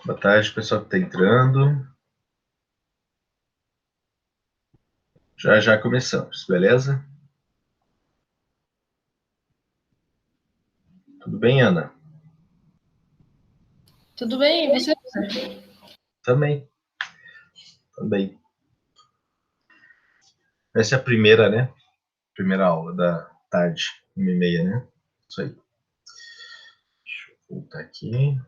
Boa tarde, pessoal que está entrando. Já começamos, beleza? Tudo bem, Ana? Tudo bem, e você? Também. Essa é a primeira, né? Primeira aula da tarde, 1h30, né? Isso aí. Deixa eu voltar aqui.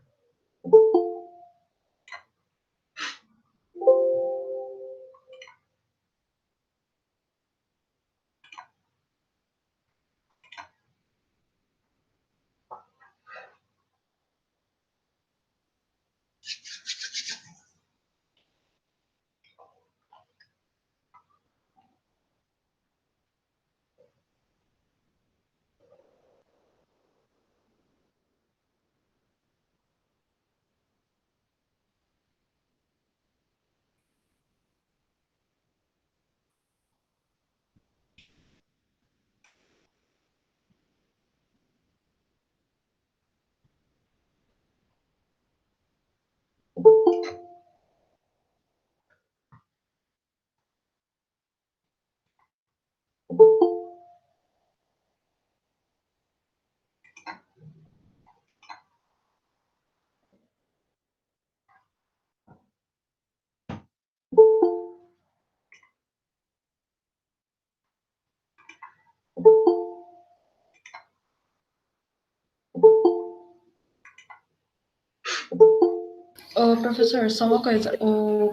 Ô, professor, só uma coisa.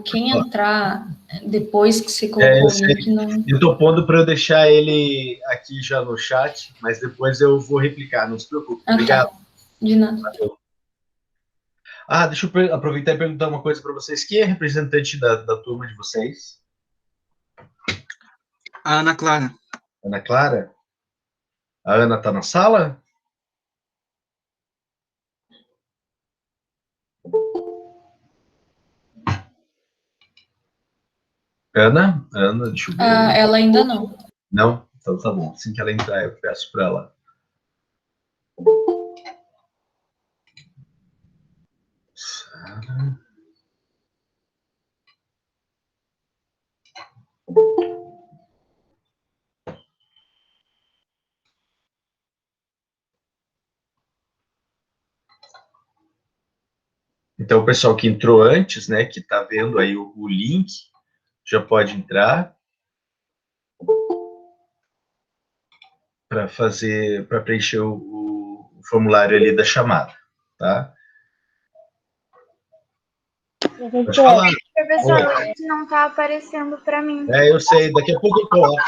Quem entrar depois que você Eu colocou o sei. link não. Eu estou pondo para eu deixar ele aqui já no chat, mas depois eu vou replicar, não se preocupe. Ah, Obrigado. tá. De nada. Deixa eu aproveitar e perguntar uma coisa para vocês. Quem é representante da turma de vocês? A Ana Clara. Ana Clara? A Ana está na sala? Ana, deixa eu ver. Ela ainda não. Não? Então tá bom. Assim que ela entrar, eu peço para ela. Sara. Então, o pessoal que entrou antes, né, que está vendo aí o link, já pode entrar para preencher o formulário ali da chamada, tá? Pode falar. Professor, hoje não está aparecendo para mim. Eu sei, daqui a pouco eu coloco.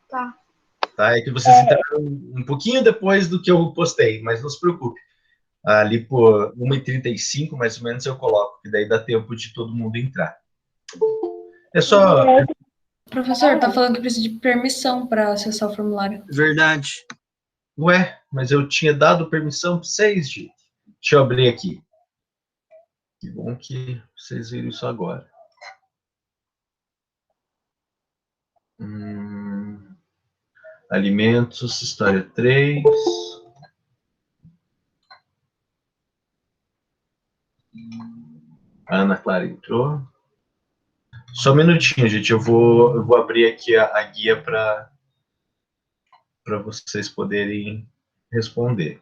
Tá. Tá? É que vocês entraram um pouquinho depois do que eu postei, mas não se preocupe. Ali por 1h35, mais ou menos, eu coloco, que daí dá tempo de todo mundo entrar. É só... Professor, tá falando que precisa de permissão para acessar o formulário. Verdade. Ué, mas eu tinha dado permissão para vocês, gente. Deixa eu abrir aqui. Que bom que vocês viram isso agora. Alimentos, história 3. A Ana Clara entrou. Só um minutinho, gente. Eu vou abrir aqui a guia para vocês poderem responder.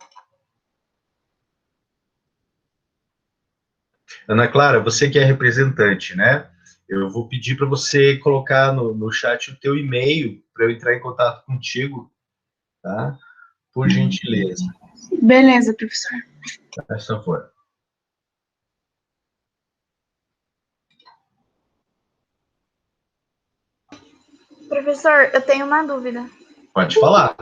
Ana Clara, você que é representante, né? Eu vou pedir para você colocar no chat o teu e-mail para eu entrar em contato contigo, tá? Por gentileza. Beleza, professor. Por favor. Professor, eu tenho uma dúvida. Pode falar.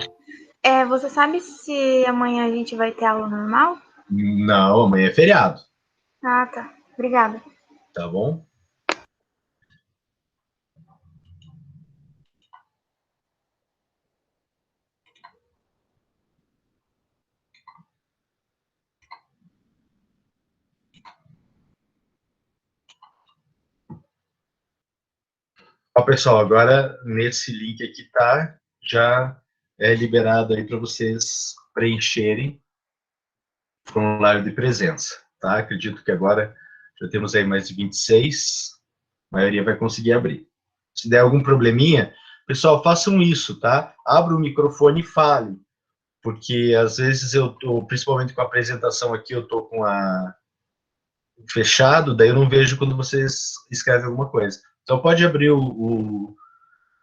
Você sabe se amanhã a gente vai ter aula normal? Não, amanhã é feriado. Ah, tá. Obrigada. Tá bom? Ó, pessoal, agora nesse link aqui tá, já é liberado aí para vocês preencherem o formulário de presença, tá? Acredito que agora já temos aí mais de 26, a maioria vai conseguir abrir. Se der algum probleminha, pessoal, façam isso, tá? Abra o microfone e fale, porque às vezes eu tô, principalmente com a apresentação aqui, eu tô com a fechado, daí eu não vejo quando vocês escrevem alguma coisa. Então pode abrir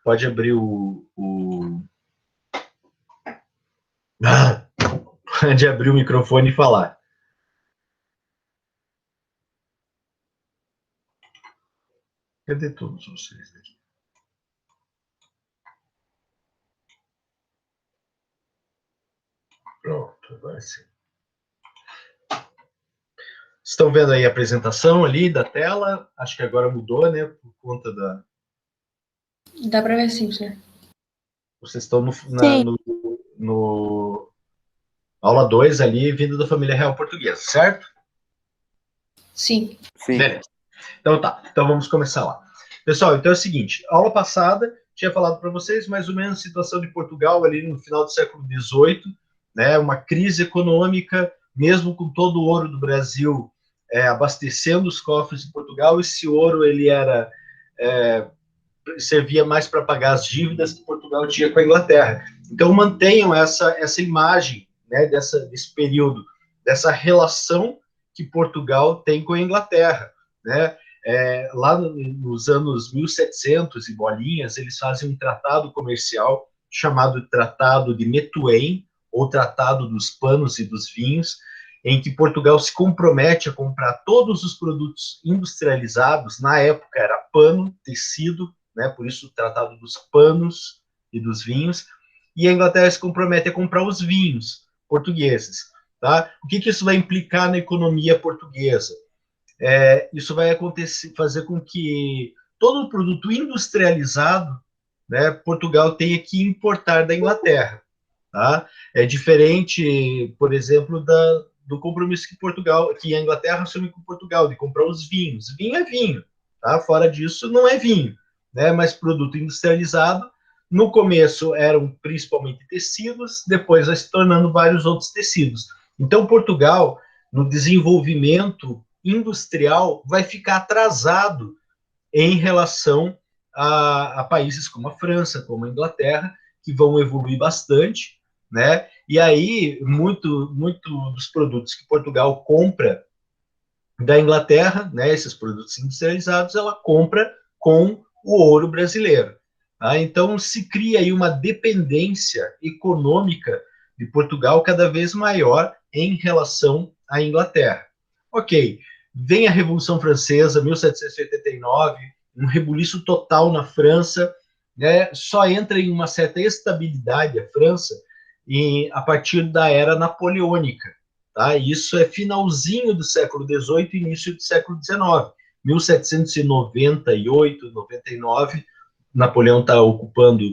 pode abrir o microfone e falar. Cadê todos vocês aqui? Pronto, agora sim. Estão vendo aí a apresentação ali da tela? Acho que agora mudou, né? Por conta da. Dá para ver sim, senhor. Vocês estão no aula 2 ali, vindo da família real portuguesa, certo? Sim. Sim. Beleza. Então tá, então vamos começar lá. Pessoal, então é o seguinte, a aula passada tinha falado para vocês mais ou menos a situação de Portugal ali no final do século XVIII, né, uma crise econômica, mesmo com todo o ouro do Brasil abastecendo os cofres de Portugal, esse ouro ele era servia mais para pagar as dívidas que Portugal tinha com a Inglaterra. Então mantenham essa imagem, né, desse período, dessa relação que Portugal tem com a Inglaterra, né? Lá nos anos 1700 e bolinhas, eles fazem um tratado comercial chamado Tratado de Methuen, ou Tratado dos Panos e dos Vinhos, em que Portugal se compromete a comprar todos os produtos industrializados, na época era pano, tecido, né, por isso o Tratado dos Panos e dos Vinhos, e a Inglaterra se compromete a comprar os vinhos portugueses. Tá? O que isso vai implicar na economia portuguesa? Isso vai fazer com que todo o produto industrializado, né, Portugal tenha que importar da Inglaterra. Tá? É diferente, por exemplo, do compromisso que a Inglaterra assume com Portugal, de comprar os vinhos. Vinho é vinho, tá? Fora disso, não é vinho, né? Mas produto industrializado, no começo eram principalmente tecidos, depois vai se tornando vários outros tecidos. Então, Portugal, no desenvolvimento industrial, vai ficar atrasado em relação a países como a França, como a Inglaterra, que vão evoluir bastante, né? E aí, muito dos produtos que Portugal compra da Inglaterra, né, esses produtos industrializados, ela compra com o ouro brasileiro. Tá? Então, se cria aí uma dependência econômica de Portugal cada vez maior em relação à Inglaterra. Ok, vem a Revolução Francesa, 1789, um rebuliço total na França, né, só entra em uma certa estabilidade a França a partir da era napoleônica. Tá? Isso é finalzinho do século XVIII e início do século XIX. 1798, 99, Napoleão está ocupando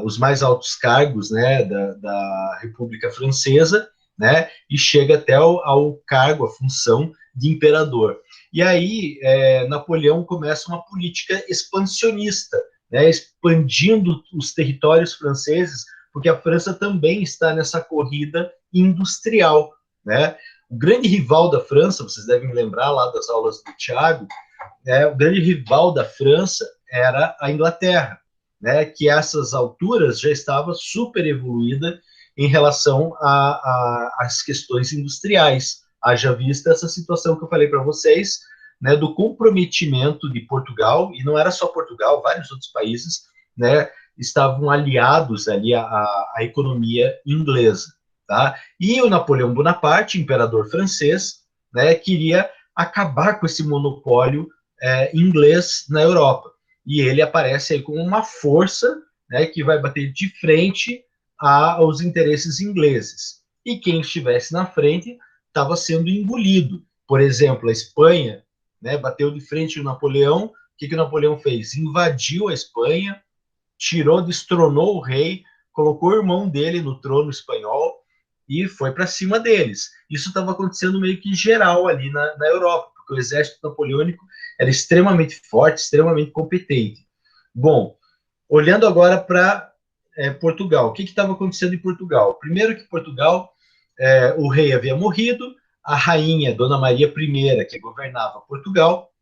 os mais altos cargos, né, da República Francesa, né, e chega até ao cargo, a função de imperador. E aí Napoleão começa uma política expansionista, né, expandindo os territórios franceses, porque a França também está nessa corrida industrial, né? O grande rival da França, vocês devem lembrar lá das aulas do Thiago, o grande rival da França era a Inglaterra, né? Que a essas alturas já estava super evoluída em relação às questões industriais. Haja vista essa situação que eu falei para vocês, né? Do comprometimento de Portugal, e não era só Portugal, vários outros países, né? Estavam aliados ali à economia inglesa. Tá? E o Napoleão Bonaparte, imperador francês, né, queria acabar com esse monopólio inglês na Europa. E ele aparece aí como uma força, né, que vai bater de frente aos interesses ingleses. E quem estivesse na frente estava sendo engolido. Por exemplo, a Espanha, né, bateu de frente o Napoleão. O que o Napoleão fez? Invadiu a Espanha, destronou o rei, colocou o irmão dele no trono espanhol e foi para cima deles. Isso estava acontecendo meio que geral ali na Europa, porque o exército napoleônico era extremamente forte, extremamente competente. Bom, olhando agora para Portugal, o que estava acontecendo em Portugal? Primeiro que Portugal, o rei havia morrido, a rainha, Dona Maria I, que governava Portugal,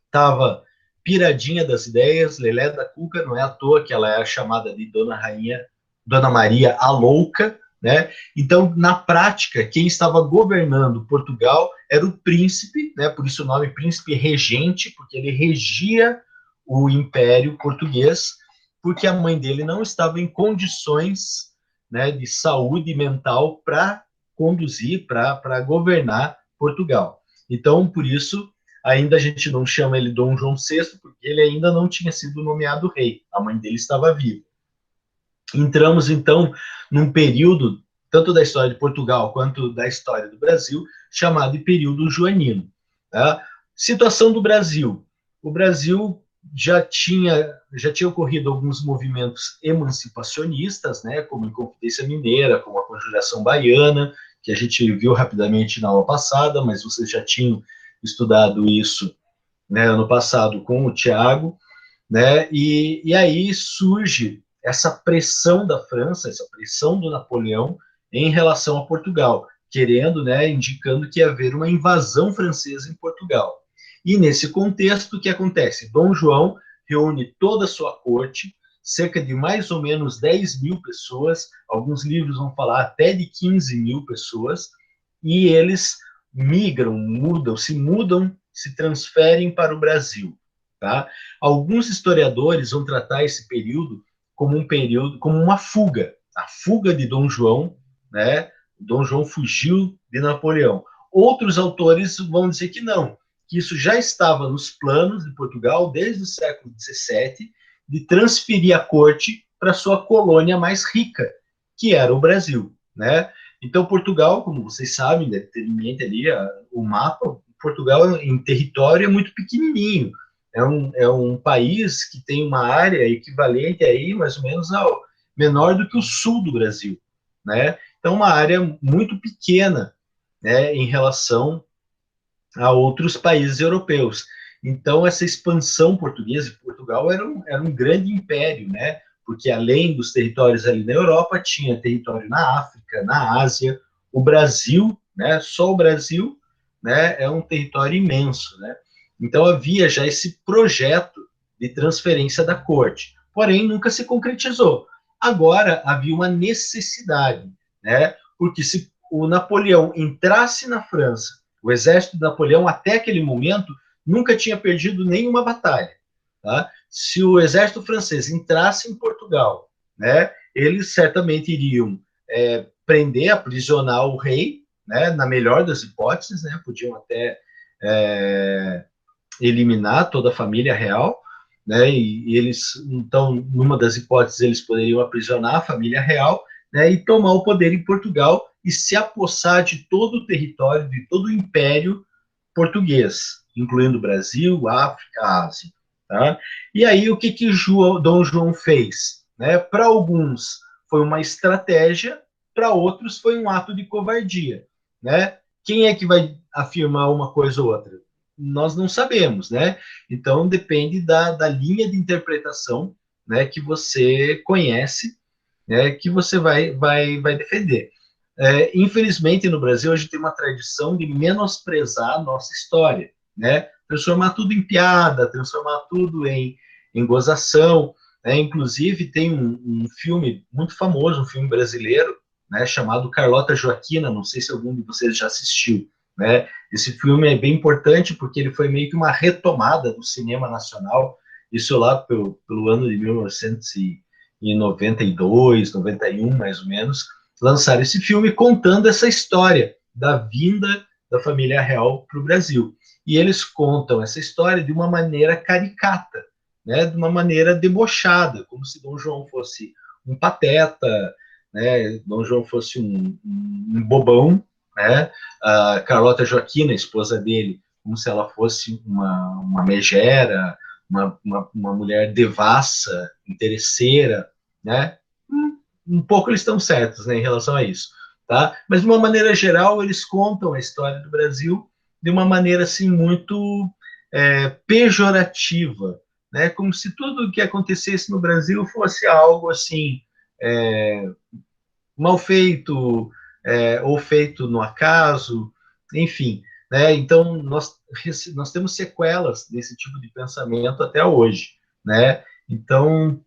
estava piradinha das ideias, lelé da cuca, não é à toa que ela é chamada de Dona Maria a Louca, né? Então, na prática, quem estava governando Portugal era o príncipe, né? Por isso o nome príncipe regente, porque ele regia o Império Português, porque a mãe dele não estava em condições, né, de saúde mental para conduzir, para governar Portugal. Então, por isso, ainda a gente não chama ele Dom João VI, porque ele ainda não tinha sido nomeado rei, a mãe dele estava viva. Entramos, então, num período, tanto da história de Portugal quanto da história do Brasil, chamado de período joanino. Tá? Situação do Brasil. O Brasil já tinha ocorrido alguns movimentos emancipacionistas, né, como a Inconfidência Mineira, como a Conjuração Baiana, que a gente viu rapidamente na aula passada, mas vocês já tinham estudado isso, né, ano passado com o Tiago, né, e aí surge essa pressão da França, essa pressão do Napoleão em relação a Portugal, querendo, né, indicando que ia haver uma invasão francesa em Portugal. E nesse contexto, o que acontece? Dom João reúne toda a sua corte, cerca de mais ou menos 10 mil pessoas, alguns livros vão falar até de 15 mil pessoas, e eles migram, se transferem para o Brasil. Tá? Alguns historiadores vão tratar esse período como uma fuga, a fuga de Dom João, né? Dom João fugiu de Napoleão. Outros autores vão dizer que não, que isso já estava nos planos de Portugal desde o século XVII, de transferir a corte para sua colônia mais rica, que era o Brasil, né? Então, Portugal, como vocês sabem, deve ter em mente ali o mapa, Portugal em território é muito pequenininho, é um país que tem uma área equivalente aí, mais ou menos, ao menor do que o sul do Brasil, né? Então, uma área muito pequena, né, em relação a outros países europeus. Então, essa expansão portuguesa, Portugal era um grande império, né? Porque além dos territórios ali na Europa, tinha território na África, na Ásia, o Brasil, né? Só o Brasil, né? É um território imenso, né? Então havia já esse projeto de transferência da corte, porém nunca se concretizou. Agora havia uma necessidade, né? Porque se o Napoleão entrasse na França, o exército de Napoleão, até aquele momento, nunca tinha perdido nenhuma batalha. Tá? Se o exército francês entrasse em Portugal, né, eles certamente iriam prender, aprisionar o rei, né, na melhor das hipóteses, né, podiam até eliminar toda a família real, né, e eles, então, numa das hipóteses, eles poderiam aprisionar a família real, né, e tomar o poder em Portugal e se apossar de todo o território, de todo o império português, incluindo Brasil, África, Ásia. Tá? E aí, o que Dom João fez? Né? Para alguns foi uma estratégia, para outros foi um ato de covardia. Né? Quem é que vai afirmar uma coisa ou outra? Nós não sabemos, né? Então, depende da linha de interpretação, né, que você conhece, né, que você vai defender. Infelizmente, no Brasil, a gente tem uma tradição de menosprezar a nossa história, né? Transformar tudo em piada, transformar tudo em gozação. Né? Inclusive, tem um filme muito famoso, um filme brasileiro, né, chamado Carlota Joaquina, não sei se algum de vocês já assistiu. Né? Esse filme é bem importante porque ele foi meio que uma retomada do cinema nacional, isso lá pelo ano de 1992, 91, mais ou menos, lançaram esse filme contando essa história da vinda da família real para o Brasil. E eles contam essa história de uma maneira caricata, né, de uma maneira debochada, como se Dom João fosse um pateta, né, Dom João fosse um bobão, né, a Carlota Joaquina, a esposa dele, como se ela fosse uma megera, uma mulher devassa, interesseira, né? Um pouco eles estão certos, né, em relação a isso, tá? Mas de uma maneira geral eles contam a história do Brasil de uma maneira assim muito pejorativa, né? Como se tudo o que acontecesse no Brasil fosse algo assim mal feito ou feito no acaso, enfim, né? Então, nós temos sequelas desse tipo de pensamento até hoje, né? Então,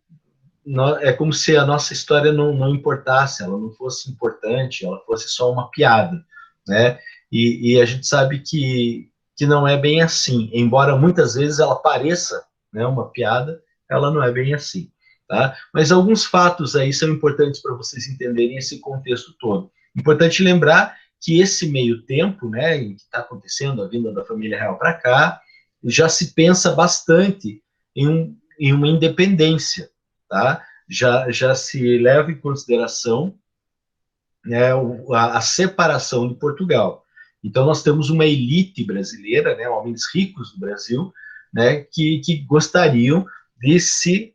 é como se a nossa história não importasse, ela não fosse importante, ela fosse só uma piada, né? E a gente sabe que não é bem assim, embora muitas vezes ela pareça, né, uma piada, ela não é bem assim, tá? Mas alguns fatos aí são importantes para vocês entenderem esse contexto todo. Importante lembrar que esse meio tempo, né, em que está acontecendo a vinda da família real para cá, já se pensa bastante em uma independência, tá? Já se leva em consideração, né, a separação de Portugal. Então, nós temos uma elite brasileira, né, homens ricos do Brasil, né, que gostariam de se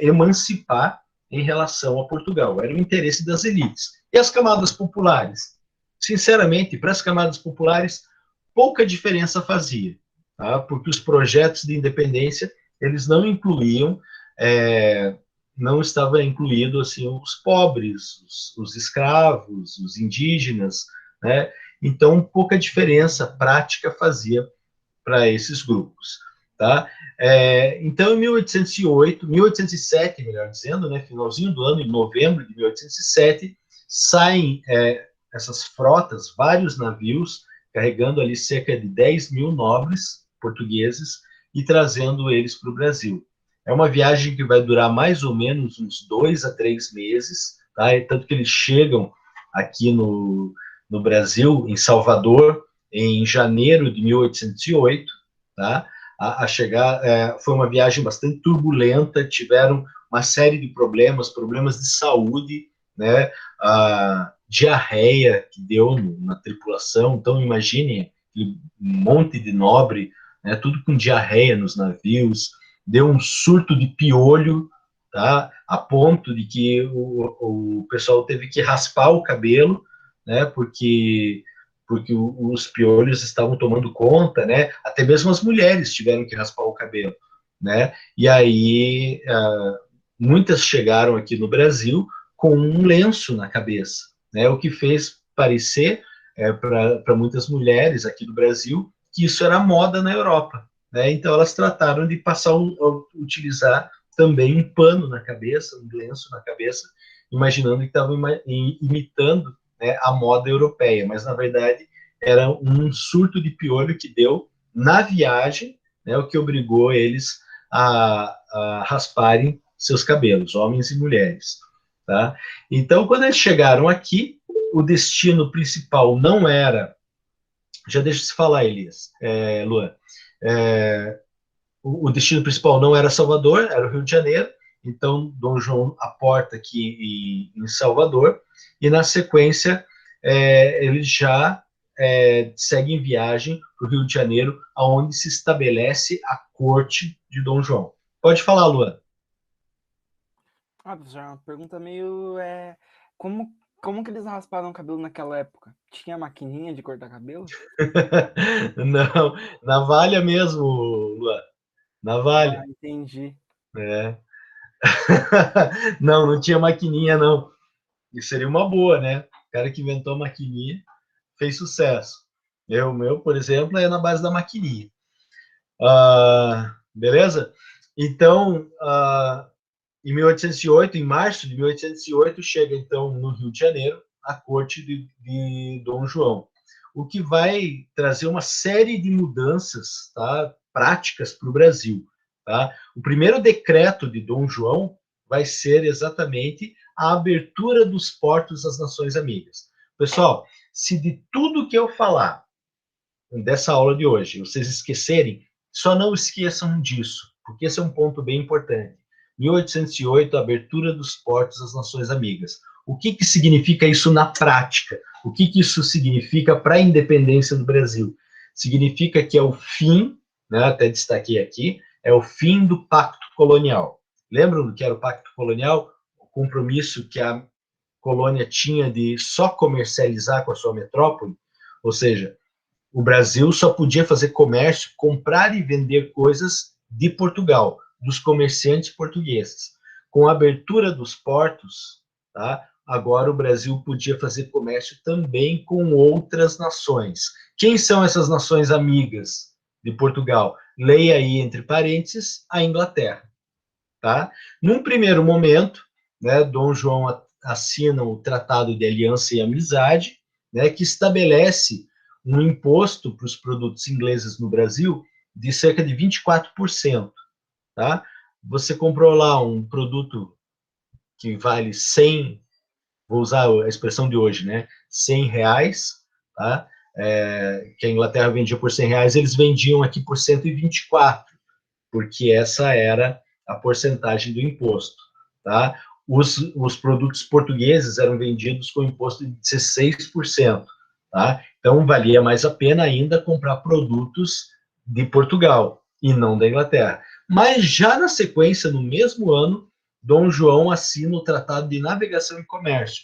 emancipar em relação a Portugal. Era o interesse das elites. E as camadas populares? Sinceramente, para as camadas populares, pouca diferença fazia, tá? Porque os projetos de independência, eles não incluíam não estava incluído assim os pobres, os escravos, os indígenas, né? Então pouca diferença prática fazia para esses grupos, tá? Então em 1808, 1807, melhor dizendo, né? Finalzinho do ano, em novembro de 1807, saem essas frotas, vários navios carregando ali cerca de 10 mil nobres portugueses e trazendo eles para o Brasil. É uma viagem que vai durar mais ou menos uns 2 a 3 meses, tá? E tanto que eles chegam aqui no Brasil, em Salvador, em janeiro de 1808, tá? A chegar, foi uma viagem bastante turbulenta, tiveram uma série de problemas de saúde, né? A diarreia que deu na tripulação, então imaginem um monte de nobre, né? Tudo com diarreia nos navios, deu um surto de piolho, tá? A ponto de que o pessoal teve que raspar o cabelo, né? Porque os piolhos estavam tomando conta, né? Até mesmo as mulheres tiveram que raspar o cabelo, né? E aí muitas chegaram aqui no Brasil com um lenço na cabeça, né? O que fez parecer para muitas mulheres aqui do Brasil que isso era moda na Europa, né? Então elas trataram de utilizar também um pano na cabeça, um lenço na cabeça, imaginando que estavam imitando, né, a moda europeia, mas na verdade era um surto de piolho que deu na viagem, né, o que obrigou eles a rasparem seus cabelos, homens e mulheres. Tá? Então, quando eles chegaram aqui, o destino principal não era. Já deixa eu te falar, Elias, Luan. O destino principal não era Salvador, era o Rio de Janeiro. Então, Dom João aporta aqui em Salvador, e na sequência, ele já segue em viagem para o Rio de Janeiro, aonde se estabelece a corte de Dom João. Pode falar, Luan. Professor, uma pergunta meio... Como que eles rasparam o cabelo naquela época? Tinha maquininha de cortar cabelo? Não, navalha mesmo, Luan. Navalha. Entendi. Não tinha maquininha, não. Isso seria uma boa, né? O cara que inventou a maquininha fez sucesso. O meu, por exemplo, é na base da maquininha. Beleza? Então, em 1808, em março de 1808, chega então no Rio de Janeiro a corte de Dom João, o que vai trazer uma série de mudanças, tá, práticas para o Brasil. Tá? O primeiro decreto de Dom João vai ser exatamente a abertura dos portos às nações amigas. Pessoal, se de tudo que eu falar dessa aula de hoje vocês esquecerem, só não esqueçam disso, porque esse é um ponto bem importante. 1808, a abertura dos portos às nações amigas. O que significa isso na prática? O que isso significa para a independência do Brasil? Significa que é o fim, né, até destaquei aqui, é o fim do pacto colonial. Lembram do que era o pacto colonial? O compromisso que a colônia tinha de só comercializar com a sua metrópole, ou seja, o Brasil só podia fazer comércio, comprar e vender coisas de Portugal, dos comerciantes portugueses. Com a abertura dos portos, tá, agora o Brasil podia fazer comércio também com outras nações. Quem são essas nações amigas de Portugal? Leia aí, entre parênteses, a Inglaterra. Tá? Num primeiro momento, né, Dom João assina o Tratado de Aliança e Amizade, né, que estabelece um imposto para os produtos ingleses no Brasil de cerca de 24%. Tá? Você comprou lá um produto que vale 100, vou usar a expressão de hoje, né, R$ 100, tá? Que a Inglaterra vendia por R$ 100, eles vendiam aqui por 124, porque essa era a porcentagem do imposto, tá? Os produtos portugueses eram vendidos com imposto de 16%, tá? Então, valia mais a pena ainda comprar produtos de Portugal e não da Inglaterra. Mas já na sequência, no mesmo ano, Dom João assina o Tratado de Navegação e Comércio,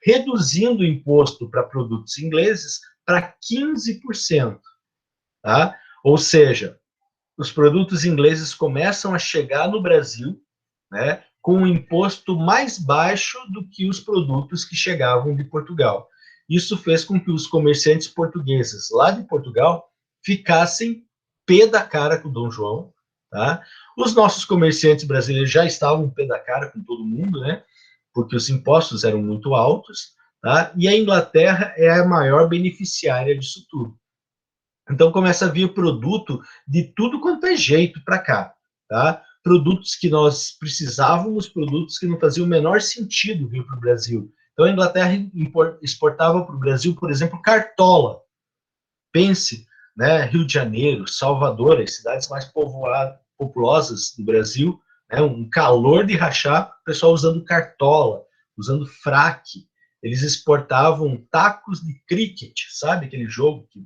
reduzindo o imposto para produtos ingleses para 15%, tá? Ou seja, os produtos ingleses começam a chegar no Brasil, né, com um imposto mais baixo do que os produtos que chegavam de Portugal. Isso fez com que os comerciantes portugueses lá de Portugal ficassem pé da cara com o Dom João. Tá? Os nossos comerciantes brasileiros já estavam pé da cara com todo mundo, né, porque os impostos eram muito altos, tá? E a Inglaterra é a maior beneficiária disso tudo. Então começa a vir produto de tudo quanto é jeito para cá, tá? Produtos que nós precisávamos, produtos que não faziam o menor sentido vir para o Brasil. Então a Inglaterra exportava para o Brasil, por exemplo, cartola. Pense, né? Rio de Janeiro, Salvador, as cidades mais populosas do Brasil, né? Um calor de rachar, o pessoal usando cartola, usando fraque. Eles exportavam tacos de cricket, sabe aquele jogo que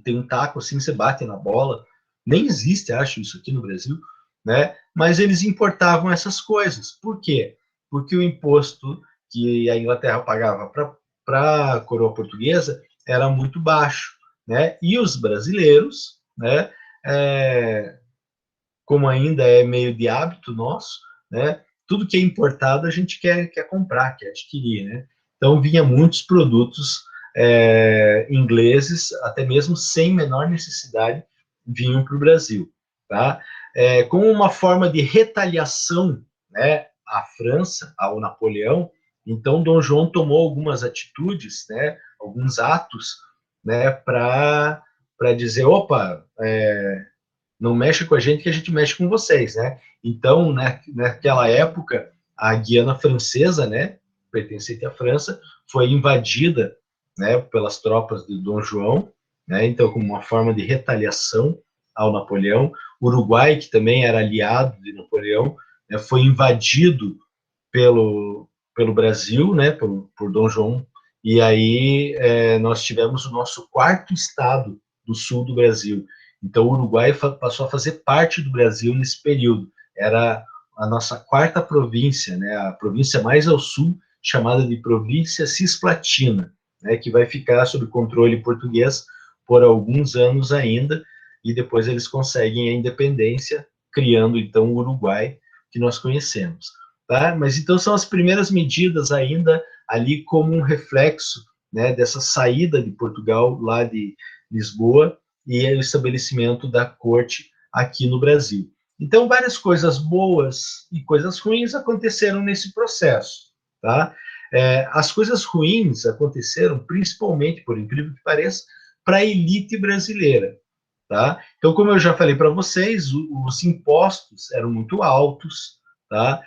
tem um taco assim, você bate na bola, nem existe, acho, isso aqui no Brasil, né? Mas eles importavam essas coisas. Por quê? Porque o imposto que a Inglaterra pagava para a coroa portuguesa era muito baixo, né? E os brasileiros, né? Como ainda é meio de hábito nosso, né? Tudo que é importado a gente quer comprar, quer adquirir, né? Então vinha muitos produtos ingleses, até mesmo sem menor necessidade, vinham para o Brasil, tá? Como uma forma de retaliação, né, à França, ao Napoleão, então Dom João tomou algumas atitudes, né, alguns atos, né, para dizer, opa, não mexe com a gente que a gente mexe com vocês, né? Então, né, naquela época, a Guiana Francesa, né, pertencente à França, foi invadida, né, pelas tropas de Dom João, né? Então, como uma forma de retaliação ao Napoleão. O Uruguai, que também era aliado de Napoleão, né, foi invadido pelo Brasil, né, por Dom João, e aí nós tivemos o nosso quarto estado do sul do Brasil. Então, o Uruguai passou a fazer parte do Brasil nesse período. Era a nossa quarta província, né, a província mais ao sul, chamada de Província Cisplatina, né, que vai ficar sob controle português por alguns anos ainda, e depois eles conseguem a independência, criando, então, o Uruguai que nós conhecemos. Tá? Mas, então, são as primeiras medidas ainda ali como um reflexo, né, dessa saída de Portugal, lá de Lisboa, e o estabelecimento da corte aqui no Brasil. Então, várias coisas boas e coisas ruins aconteceram nesse processo, tá? As coisas ruins aconteceram principalmente, por incrível que pareça, para a elite brasileira, tá? Então, como eu já falei para vocês, os impostos eram muito altos, tá?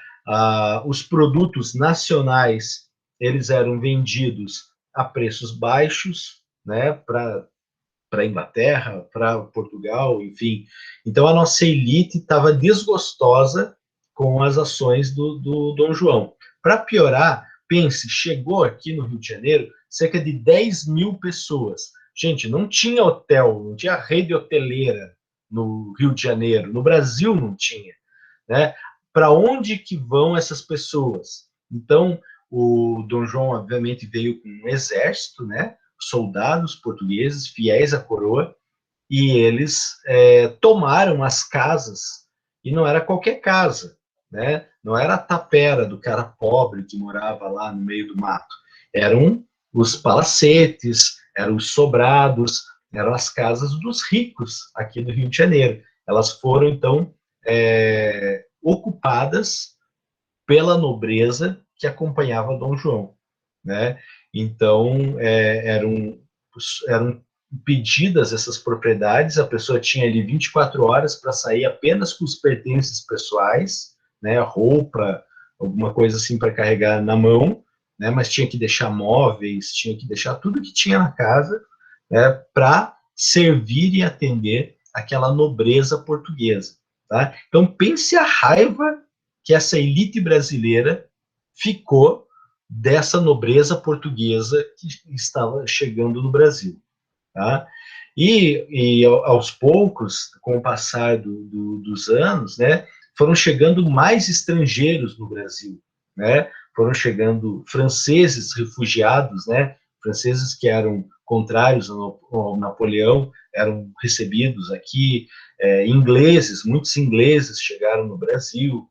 Os produtos nacionais, eles eram vendidos a preços baixos, né, para a Inglaterra, para Portugal, enfim. Então, a nossa elite estava desgostosa com as ações do Dom João. Para piorar, pense, chegou aqui no Rio de Janeiro cerca de 10 mil pessoas. Gente, não tinha hotel, não tinha rede hoteleira no Rio de Janeiro, no Brasil não tinha, né? Para onde que vão essas pessoas? Então, o Dom João, obviamente, veio com um exército, né? Soldados portugueses fiéis à coroa, e eles tomaram as casas, e não era qualquer casa, né? Não era a tapera do cara pobre que morava lá no meio do mato. Eram os palacetes, eram os sobrados, eram as casas dos ricos aqui no Rio de Janeiro. Elas foram, então, ocupadas pela nobreza que acompanhava Dom João, né? Então, eram pedidas essas propriedades, a pessoa tinha ali 24 horas para sair apenas com os pertences pessoais, né, roupa, alguma coisa assim para carregar na mão, né, mas tinha que deixar móveis, tinha que deixar tudo que tinha na casa, né, para servir e atender aquela nobreza portuguesa. Tá? Então, pense a raiva que essa elite brasileira ficou dessa nobreza portuguesa que estava chegando no Brasil. Tá? E aos poucos, com o passar dos anos, né, foram chegando mais estrangeiros no Brasil, né? Foram chegando franceses refugiados, né? Franceses que eram contrários ao Napoleão, eram recebidos aqui, ingleses, muitos ingleses chegaram no Brasil,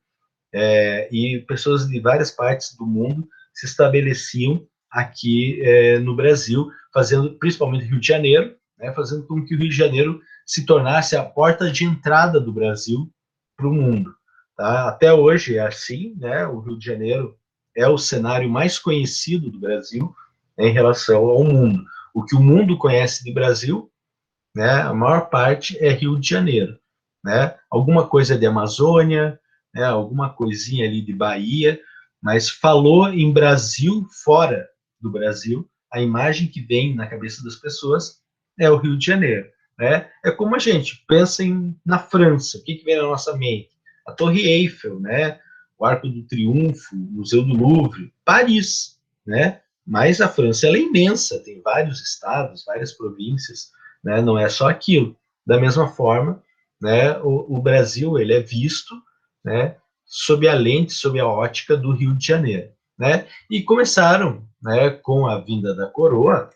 e pessoas de várias partes do mundo se estabeleciam aqui no Brasil, fazendo, principalmente Rio de Janeiro, né, fazendo com que o Rio de Janeiro se tornasse a porta de entrada do Brasil para o mundo. Tá? Até hoje é assim, né? O Rio de Janeiro é o cenário mais conhecido do Brasil em relação ao mundo. O que o mundo conhece de Brasil, né, a maior parte é Rio de Janeiro. Né? Alguma coisa de Amazônia, né, alguma coisinha ali de Bahia, mas falou em Brasil, fora do Brasil, a imagem que vem na cabeça das pessoas é o Rio de Janeiro. Né? É como a gente pensa na França, o que vem na nossa mente? A Torre Eiffel, né? O Arco do Triunfo, o Museu do Louvre, Paris, né? Mas a França ela é imensa, tem vários estados, várias províncias, né? Não é só aquilo. Da mesma forma, né, o Brasil ele é visto, né, sob a lente, sob a ótica do Rio de Janeiro. Né? E começaram, né, com a vinda da coroa,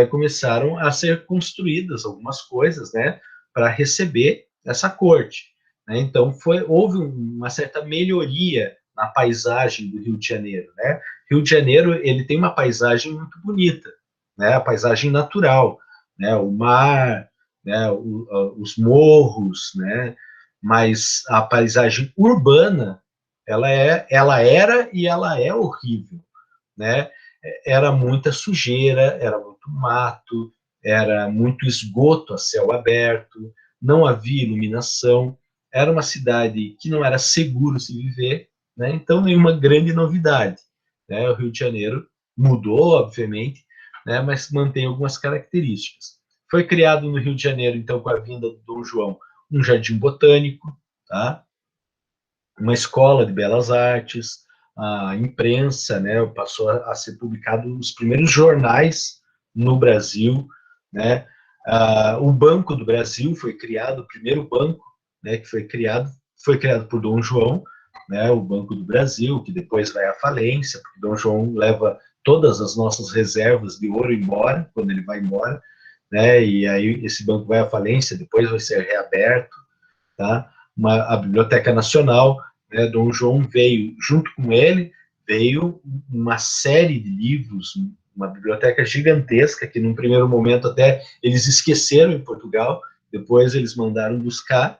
começaram a ser construídas algumas coisas, né, para receber essa corte. Né? Então, houve uma certa melhoria na paisagem do Rio de Janeiro. Né? Rio de Janeiro ele tem uma paisagem muito bonita, né? A paisagem natural, né? O mar, né? Os morros, né? Mas a paisagem urbana ela era e ela é horrível, né? Era muita sujeira, era muito mato, era muito esgoto a céu aberto, não havia iluminação, era uma cidade que não era seguro se viver, né? Então nenhuma grande novidade, né? O Rio de Janeiro mudou, obviamente, né? Mas mantém algumas características. Foi criado no Rio de Janeiro, então, com a vinda do Dom João, um jardim botânico, tá? Uma escola de belas artes, a imprensa, né, passou a ser publicado os primeiros jornais no Brasil, né, o Banco do Brasil foi criado, o primeiro banco, né, que foi criado por Dom João, né, o Banco do Brasil, que depois vai à falência, porque Dom João leva todas as nossas reservas de ouro embora, quando ele vai embora, né, e aí esse banco vai à falência, depois vai ser reaberto, tá? A Biblioteca Nacional, né, Dom João veio, junto com ele, veio uma série de livros, uma biblioteca gigantesca, que num primeiro momento até eles esqueceram em Portugal, depois eles mandaram buscar,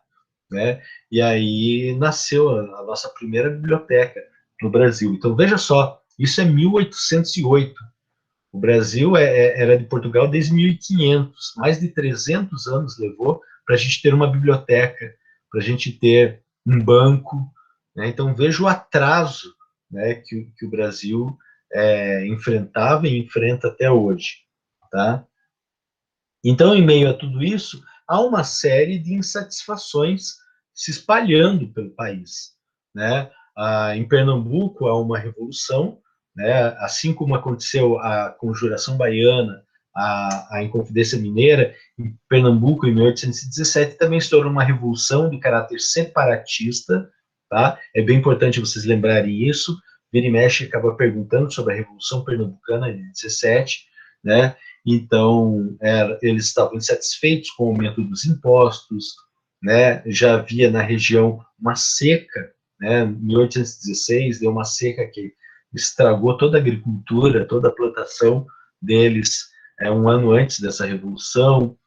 né, e aí nasceu a nossa primeira biblioteca no Brasil. Então, veja só, isso é 1808. O Brasil era de Portugal desde 1500, mais de 300 anos levou para a gente ter uma biblioteca, para a gente ter um banco. Né? Então, veja o atraso, né, que o Brasil enfrentava e enfrenta até hoje. Tá? Então, em meio a tudo isso, há uma série de insatisfações se espalhando pelo país. Né? Em Pernambuco, há uma revolução, né? Assim como aconteceu a Conjuração Baiana, a Inconfidência Mineira, em Pernambuco, em 1817, também estourou uma revolução de caráter separatista. Tá? É bem importante vocês lembrarem isso. Vira e mexe acaba perguntando sobre a Revolução Pernambucana de 17, né? Então, eles estavam insatisfeitos com o aumento dos impostos, né? Já havia na região uma seca, né? Em 1816 deu uma seca que estragou toda a agricultura, toda a plantação deles, um ano antes dessa revolução.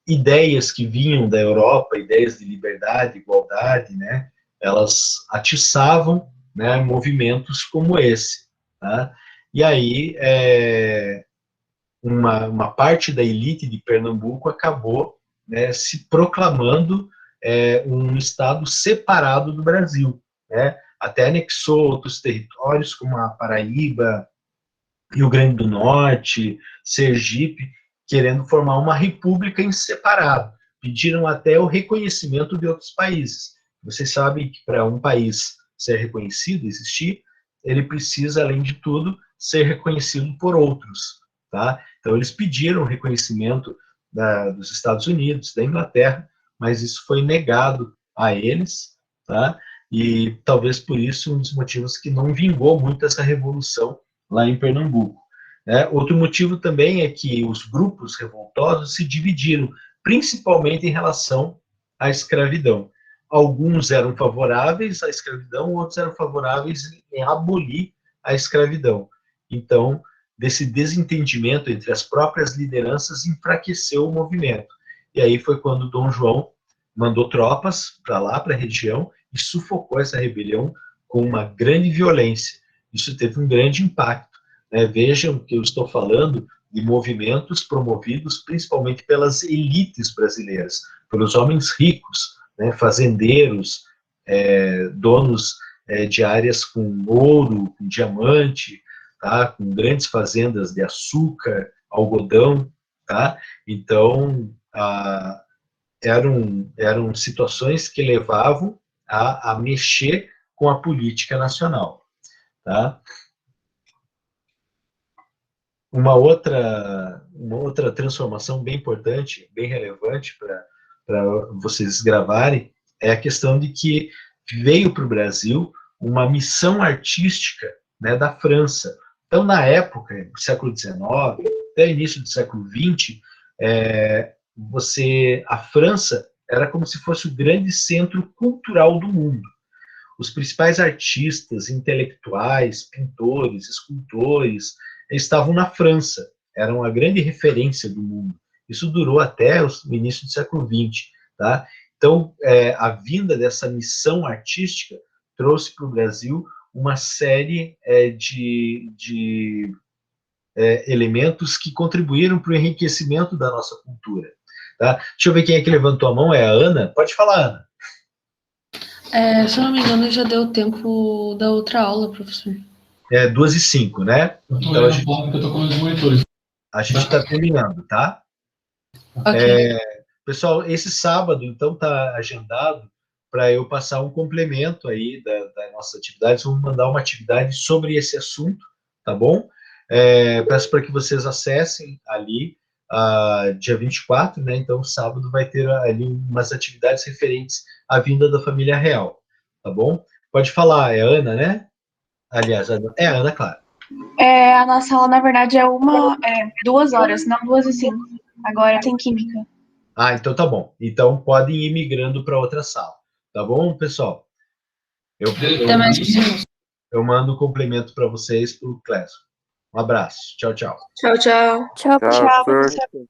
Ideias que vinham da Europa, ideias de liberdade, igualdade, né? Elas atiçavam, né, movimentos como esse, tá? E aí uma parte da elite de Pernambuco acabou, né, se proclamando um estado separado do Brasil, né? Até anexou outros territórios, como a Paraíba, Rio Grande do Norte, Sergipe, querendo formar uma república em separado. Pediram até o reconhecimento de outros países. Vocês sabem que para um país ser reconhecido, existir, ele precisa, além de tudo, ser reconhecido por outros. Tá? Então, eles pediram reconhecimento dos Estados Unidos, da Inglaterra, mas isso foi negado a eles, tá? E talvez por isso um dos motivos que não vingou muito essa revolução lá em Pernambuco. Outro motivo também é que os grupos revoltosos se dividiram, principalmente em relação à escravidão. Alguns eram favoráveis à escravidão, outros eram favoráveis em abolir a escravidão. Então, desse desentendimento entre as próprias lideranças enfraqueceu o movimento. E aí foi quando Dom João mandou tropas para lá, para a região, e sufocou essa rebelião com uma grande violência. Isso teve um grande impacto. Vejam que eu estou falando de movimentos promovidos principalmente pelas elites brasileiras, pelos homens ricos, né, fazendeiros, donos de áreas com ouro, com diamante, tá, com grandes fazendas de açúcar, algodão, tá? Então, eram situações que levavam a mexer com a política nacional, tá? Uma outra transformação bem importante, bem relevante para vocês gravarem, é a questão de que veio para o Brasil uma missão artística, né, da França. Então, na época, do século XIX, até início do século XX, a França era como se fosse o grande centro cultural do mundo. Os principais artistas, intelectuais, pintores, escultores, estavam na França, eram a grande referência do mundo. Isso durou até o início do século XX. Tá? Então, a vinda dessa missão artística trouxe para o Brasil uma série de elementos que contribuíram para o enriquecimento da nossa cultura. Tá? Deixa eu ver quem é que levantou a mão, é a Ana? Pode falar, Ana. Se eu não me engano, já deu tempo da outra aula, professor. 2h05, né? Então eu tô com os monitores. A gente está terminando, tá? Ok. Pessoal, esse sábado, então, está agendado para eu passar um complemento aí da nossa atividade. Vamos mandar uma atividade sobre esse assunto, tá bom? Peço para que vocês acessem ali, dia 24, né? Então, sábado vai ter ali umas atividades referentes à vinda da família real, tá bom? Pode falar, é a Ana, né? Aliás, é a Ana, claro. A nossa aula, na verdade, é 2 horas, não 2h05. Agora tem química. Então tá bom. Então podem ir migrando para outra sala. Tá bom, pessoal? Até mais, professor. Eu mando o complemento para vocês pro Clécio. Um abraço. Tchau, tchau. Tchau, tchau. Tchau, Tchau, professor. professor.